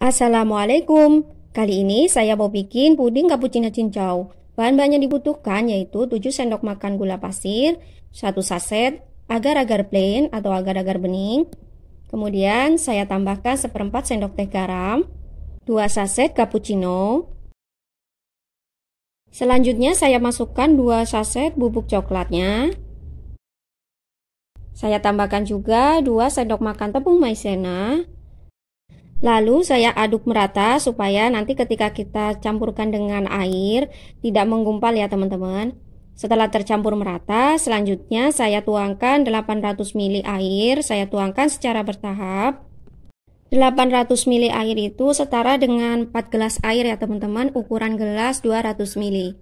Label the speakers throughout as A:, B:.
A: Assalamualaikum. Kali ini saya mau bikin puding cappuccino cincau. Bahan-bahan yang dibutuhkan yaitu 7 sendok makan gula pasir, 1 saset agar-agar plain atau agar-agar bening. Kemudian saya tambahkan 1/4 sendok teh garam, 2 saset cappuccino. Selanjutnya saya masukkan 2 saset bubuk coklatnya. Saya tambahkan juga 2 sendok makan tepung maizena. Lalu saya aduk merata supaya nanti ketika kita campurkan dengan air tidak menggumpal ya teman-teman. Setelah tercampur merata, selanjutnya saya tuangkan 800 ml air. Saya tuangkan secara bertahap. 800 ml air itu setara dengan 4 gelas air ya teman-teman, ukuran gelas 200 ml.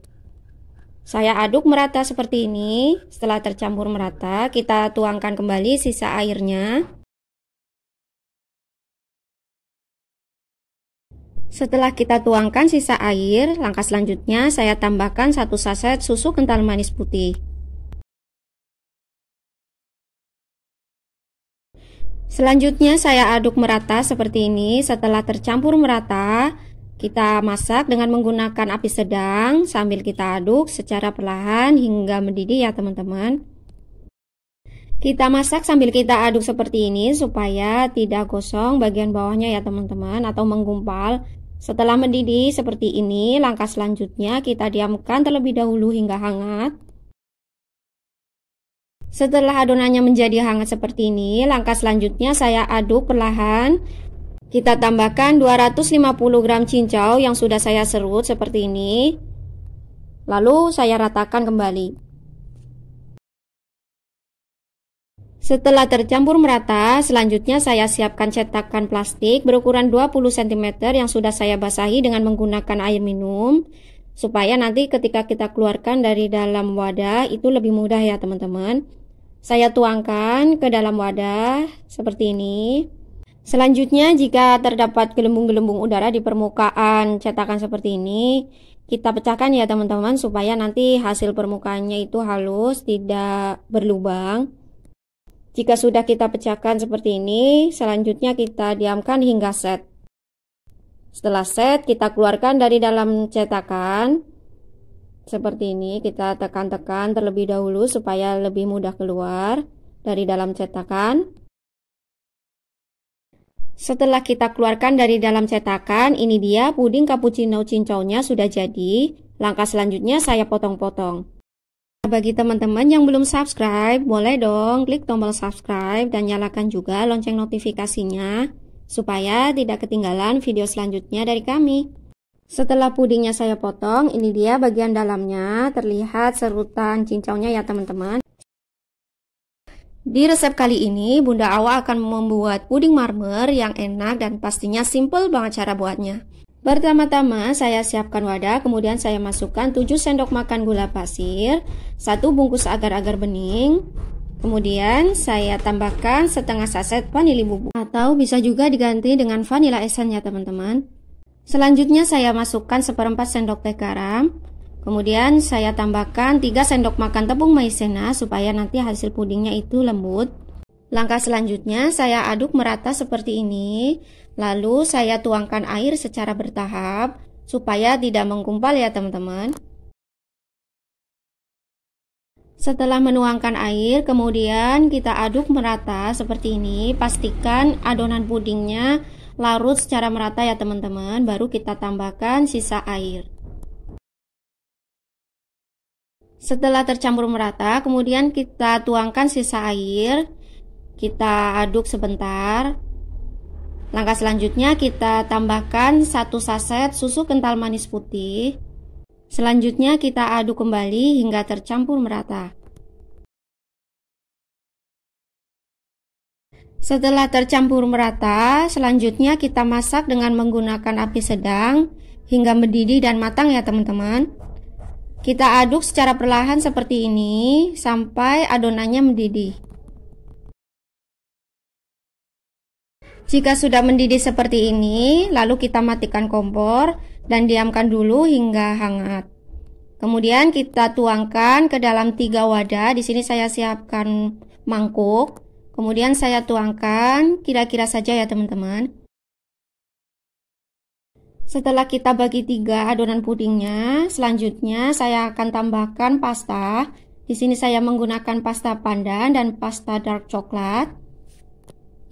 A: Saya aduk merata seperti ini. Setelah tercampur merata, kita tuangkan kembali sisa airnya. Setelah kita tuangkan sisa air, langkah selanjutnya saya tambahkan 1 saset susu kental manis putih. Selanjutnya saya aduk merata seperti ini. Setelah tercampur merata, kita masak dengan menggunakan api sedang sambil kita aduk secara perlahan hingga mendidih ya teman-teman. Kita masak sambil kita aduk seperti ini supaya tidak gosong bagian bawahnya ya teman-teman atau menggumpal. Setelah mendidih seperti ini, langkah selanjutnya kita diamkan terlebih dahulu hingga hangat. Setelah adonannya menjadi hangat seperti ini, langkah selanjutnya saya aduk perlahan. Kita tambahkan 250 gram cincau yang sudah saya serut seperti ini. Lalu saya ratakan kembali. Setelah tercampur merata, selanjutnya saya siapkan cetakan plastik berukuran 20 cm yang sudah saya basahi dengan menggunakan air minum, supaya nanti ketika kita keluarkan dari dalam wadah itu lebih mudah ya teman-teman. Saya tuangkan ke dalam wadah seperti ini. Selanjutnya, jika terdapat gelembung-gelembung udara di permukaan cetakan seperti ini, kita pecahkan ya teman-teman supaya nanti hasil permukaannya itu halus, tidak berlubang. Jika sudah kita pecahkan seperti ini, selanjutnya kita diamkan hingga set. Setelah set, kita keluarkan dari dalam cetakan. Seperti ini, kita tekan-tekan terlebih dahulu supaya lebih mudah keluar dari dalam cetakan. Setelah kita keluarkan dari dalam cetakan, ini dia puding cappuccino cincaunya sudah jadi. Langkah selanjutnya saya potong-potong. Bagi teman-teman yang belum subscribe, boleh dong klik tombol subscribe dan nyalakan juga lonceng notifikasinya supaya tidak ketinggalan video selanjutnya dari kami. Setelah pudingnya saya potong, ini dia bagian dalamnya, terlihat serutan cincaunya ya teman-teman. Di resep kali ini, Bunda Awa akan membuat puding marmer yang enak dan pastinya simple banget cara buatnya. Pertama-tama saya siapkan wadah, kemudian saya masukkan 7 sendok makan gula pasir, 1 bungkus agar-agar bening, kemudian saya tambahkan setengah saset vanili bubuk atau bisa juga diganti dengan vanilla essence ya teman-teman. Selanjutnya saya masukkan 1/4 sendok teh garam, kemudian saya tambahkan 3 sendok makan tepung maizena supaya nanti hasil pudingnya itu lembut. Langkah selanjutnya saya aduk merata seperti ini. Lalu saya tuangkan air secara bertahap supaya tidak menggumpal ya teman-teman. Setelah menuangkan air, kemudian kita aduk merata seperti ini. Pastikan adonan pudingnya larut secara merata ya teman-teman. Baru kita tambahkan sisa air. Setelah tercampur merata, kemudian kita tuangkan sisa air. Kita aduk sebentar. Langkah selanjutnya kita tambahkan 1 saset susu kental manis putih. Selanjutnya kita aduk kembali hingga tercampur merata. Setelah tercampur merata, selanjutnya kita masak dengan menggunakan api sedang hingga mendidih dan matang ya teman-teman. Kita aduk secara perlahan seperti ini sampai adonannya mendidih. Jika sudah mendidih seperti ini, lalu kita matikan kompor dan diamkan dulu hingga hangat. Kemudian kita tuangkan ke dalam 3 wadah. Di sini saya siapkan mangkuk. Kemudian saya tuangkan kira-kira saja ya teman-teman. Setelah kita bagi 3 adonan pudingnya, selanjutnya saya akan tambahkan pasta. Di sini saya menggunakan pasta pandan dan pasta dark coklat.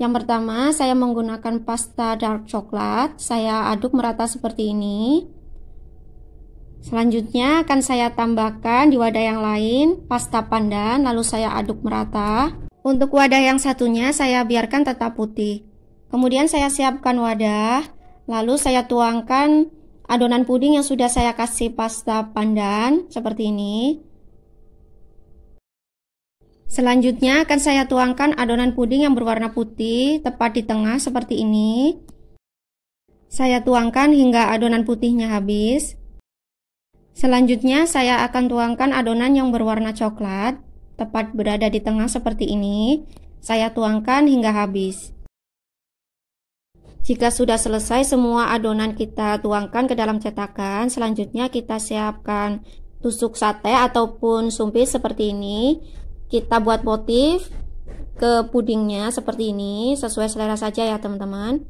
A: Yang pertama, saya menggunakan pasta dark coklat. Saya aduk merata seperti ini. Selanjutnya akan saya tambahkan di wadah yang lain pasta pandan, lalu saya aduk merata. Untuk wadah yang satunya saya biarkan tetap putih. Kemudian saya siapkan wadah. Lalu saya tuangkan adonan puding yang sudah saya kasih pasta pandan seperti ini. Selanjutnya akan saya tuangkan adonan puding yang berwarna putih tepat di tengah seperti ini. Saya tuangkan hingga adonan putihnya habis. Selanjutnya saya akan tuangkan adonan yang berwarna coklat tepat berada di tengah seperti ini. Saya tuangkan hingga habis. Jika sudah selesai semua adonan kita tuangkan ke dalam cetakan, selanjutnya kita siapkan tusuk sate ataupun sumpit seperti ini. Kita buat motif ke pudingnya seperti ini, sesuai selera saja ya teman-teman.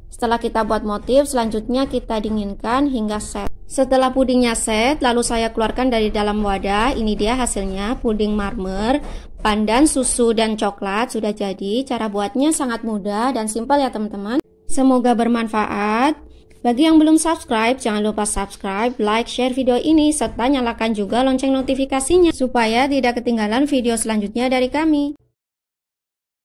A: Setelah kita buat motif, selanjutnya kita dinginkan hingga set. Setelah pudingnya set, lalu saya keluarkan dari dalam wadah. Ini dia hasilnya, puding marmer, pandan, susu, dan coklat sudah jadi. Cara buatnya sangat mudah dan simpel ya teman-teman. Semoga bermanfaat. Bagi yang belum subscribe, jangan lupa subscribe, like, share video ini, serta nyalakan juga lonceng notifikasinya supaya tidak ketinggalan video selanjutnya dari kami.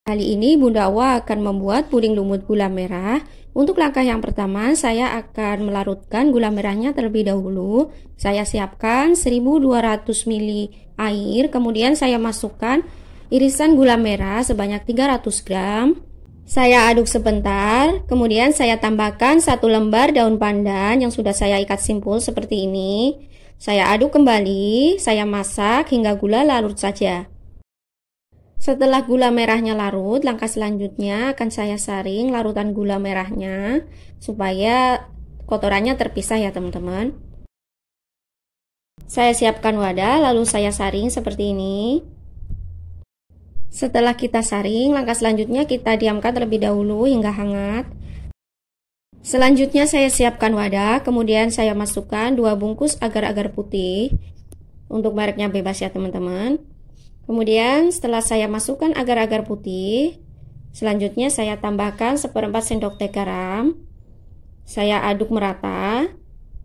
A: Kali ini Bunda Awa akan membuat puding lumut gula merah. Untuk langkah yang pertama, saya akan melarutkan gula merahnya terlebih dahulu. Saya siapkan 1200 ml air, kemudian saya masukkan irisan gula merah sebanyak 300 gram. Saya aduk sebentar, kemudian saya tambahkan 1 lembar daun pandan yang sudah saya ikat simpul seperti ini. Saya aduk kembali, saya masak hingga gula larut saja. Setelah gula merahnya larut, langkah selanjutnya akan saya saring larutan gula merahnya supaya kotorannya terpisah ya teman-teman. Saya siapkan wadah, lalu saya saring seperti ini. Setelah kita saring, langkah selanjutnya kita diamkan terlebih dahulu hingga hangat. Selanjutnya saya siapkan wadah, kemudian saya masukkan 2 bungkus agar-agar putih. Untuk mereknya bebas ya teman-teman. Kemudian setelah saya masukkan agar-agar putih, selanjutnya saya tambahkan 1/4 sendok teh garam. Saya aduk merata.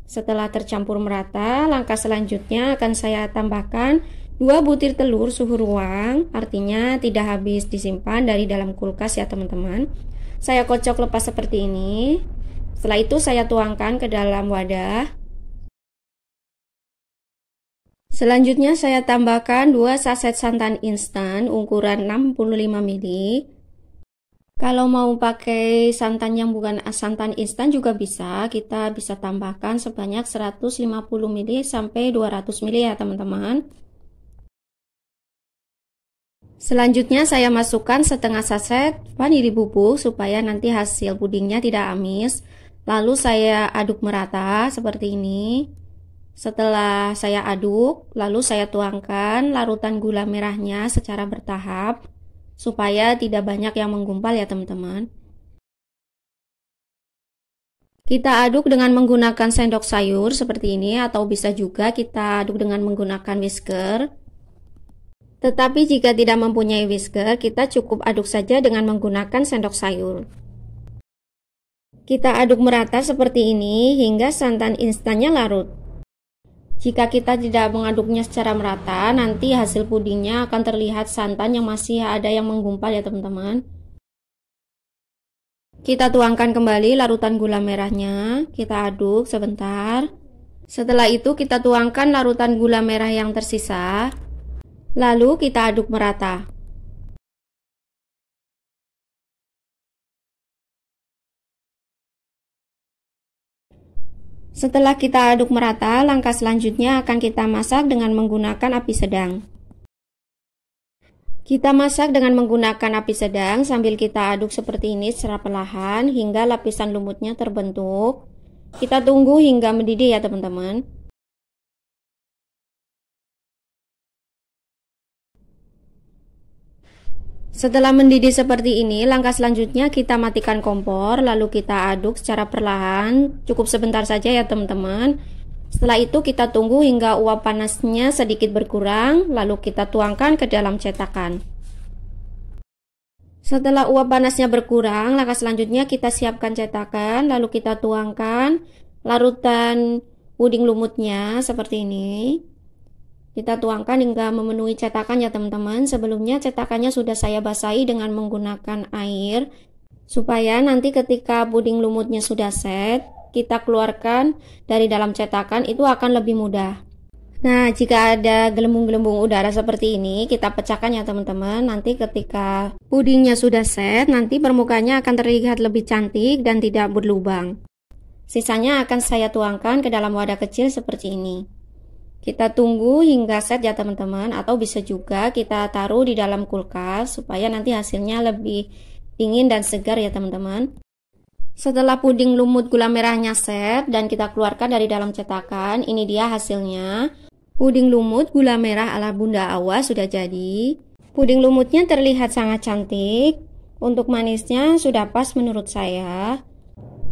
A: Setelah tercampur merata, langkah selanjutnya akan saya tambahkan 2 butir telur suhu ruang, artinya tidak habis disimpan dari dalam kulkas ya teman-teman. Saya kocok lepas seperti ini. Setelah itu saya tuangkan ke dalam wadah. Selanjutnya saya tambahkan 2 saset santan instan ukuran 65 ml. Kalau mau pakai santan yang bukan santan instan juga bisa, kita bisa tambahkan sebanyak 150 ml sampai 200 ml ya teman-teman. Selanjutnya saya masukkan setengah saset vanili bubuk supaya nanti hasil pudingnya tidak amis. Lalu saya aduk merata seperti ini. Setelah saya aduk, lalu saya tuangkan larutan gula merahnya secara bertahap supaya tidak banyak yang menggumpal ya teman-teman. Kita aduk dengan menggunakan sendok sayur seperti ini, atau bisa juga kita aduk dengan menggunakan whisker. Tetapi jika tidak mempunyai whisker, kita cukup aduk saja dengan menggunakan sendok sayur. Kita aduk merata seperti ini hingga santan instannya larut. Jika kita tidak mengaduknya secara merata, nanti hasil pudingnya akan terlihat santan yang masih ada yang menggumpal ya teman-teman. Kita tuangkan kembali larutan gula merahnya, kita aduk sebentar. Setelah itu kita tuangkan larutan gula merah yang tersisa. Lalu kita aduk merata. Setelah kita aduk merata, langkah selanjutnya akan kita masak dengan menggunakan api sedang. Kita masak dengan menggunakan api sedang sambil kita aduk seperti ini secara perlahan hingga lapisan lumutnya terbentuk. Kita tunggu hingga mendidih ya teman-teman. Setelah mendidih seperti ini, langkah selanjutnya kita matikan kompor, lalu kita aduk secara perlahan, cukup sebentar saja ya teman-teman. Setelah itu kita tunggu hingga uap panasnya sedikit berkurang, lalu kita tuangkan ke dalam cetakan. Setelah uap panasnya berkurang, langkah selanjutnya kita siapkan cetakan, lalu kita tuangkan larutan puding lumutnya seperti ini. Kita tuangkan hingga memenuhi cetakan ya teman-teman. Sebelumnya cetakannya sudah saya basahi dengan menggunakan air, supaya nanti ketika puding lumutnya sudah set, kita keluarkan dari dalam cetakan itu akan lebih mudah. Nah, jika ada gelembung-gelembung udara seperti ini, kita pecahkan ya teman-teman. Nanti ketika pudingnya sudah set, nanti permukaannya akan terlihat lebih cantik dan tidak berlubang. Sisanya akan saya tuangkan ke dalam wadah kecil seperti ini. Kita tunggu hingga set ya teman-teman, atau bisa juga kita taruh di dalam kulkas supaya nanti hasilnya lebih dingin dan segar ya teman-teman. Setelah puding lumut gula merahnya set dan kita keluarkan dari dalam cetakan, ini dia hasilnya. Puding lumut gula merah ala Bunda Awa sudah jadi. Puding lumutnya terlihat sangat cantik. Untuk manisnya sudah pas menurut saya.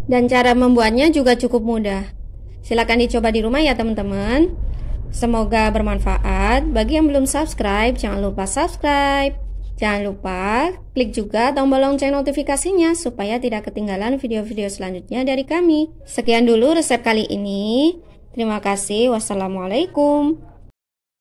A: Dan cara membuatnya juga cukup mudah. Silahkan dicoba di rumah ya teman-teman. Semoga bermanfaat. Bagi yang belum subscribe, jangan lupa subscribe. Jangan lupa klik juga tombol lonceng notifikasinya supaya tidak ketinggalan video-video selanjutnya dari kami. Sekian dulu resep kali ini. Terima kasih. Wassalamualaikum.